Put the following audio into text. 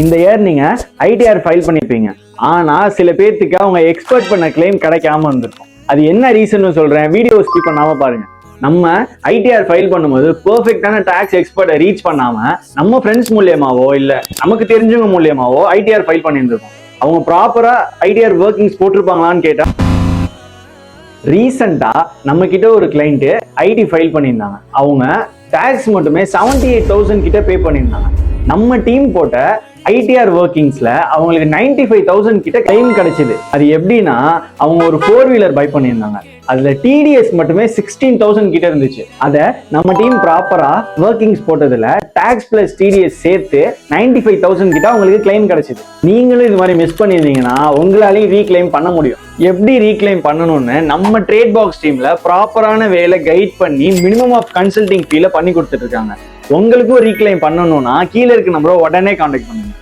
இந்த இயர் நீங்க ITR file பண்ணிருப்பீங்க. ஆனா சில பேர்த்துக்கு அவங்க எக்ஸ்பெக்ட் பண்ண கிளைம் கிடைக்காம இருந்திருக்கும். அது என்ன ரீசன் சொல்றேன், வீடியோ ஸ்கிப் பண்ணாம பாருங்க. நம்ம ஐடிஆர் ஃபைல் பண்ணும்போது பெர்ஃபெக்டான டாக்ஸ் எக்ஸ்பர்ட்டை ரீச் பண்ணாம நம்ம ஃப்ரெண்ட்ஸ் மூலியமாவோ இல்ல நமக்கு தெரிஞ்சவங்க மூலியமாவோ ஐடிஆர் ஃபைல் பண்ணியிருந்திருக்கோம். அவங்க ப்ராப்பரா ஐடிஆர் ஒர்க்கிங்ஸ் போட்டிருப்பாங்களான்னு கேட்டா, ரீசெண்டா நம்ம கிட்ட ஒரு கிளைண்ட் ஐடி ஃபைல் பண்ணியிருந்தாங்க. அவங்க டாக்ஸ் மட்டுமே 78,000 கிட்ட பே பண்ணியிருந்தாங்க. நம்ம டீம் போட்ட ஐடிஆர் ஒர்க்கிங்ஸ்ல அவங்களுக்கு 95,000 கிட்ட கிளைம் கிடைச்சது. அது எப்படின்னா, அவங்க ஒரு 4 வீலர் பை பண்ணியிருந்தாங்க. அதுல டிடிஎஸ் மட்டுமே 16,000 கிட்ட இருந்துச்சு. அத நம்ம டீம் ப்ராப்பரா ஒர்க்கிங்ஸ் போட்டதுல டாக்ஸ் பிளஸ் டிடிஎஸ் சேர்த்து 95,000 கிட்ட அவங்களுக்கு கிளைம் கிடைச்சது. நீங்களும் இது மாதிரி மிஸ் பண்ணிருந்தீங்கன்னா உங்களாலையும் ரீக்ளைம் பண்ண முடியும். எப்படி ரீக்ளைம் பண்ணணும்னு நம்ம ட்ரேட் பாக்ஸ் டீம்ல ப்ராப்பரான வேலை கைட் பண்ணி மினிமம் ஆஃப் கன்சல்டிங் ஃபீல பண்ணி கொடுத்துட்டு இருக்காங்க. உங்களுக்கும் ரீக்ளைம் பண்ணணும்னா கீழே இருக்க நம்பரை உடனே கான்டாக்ட் பண்ணுங்க.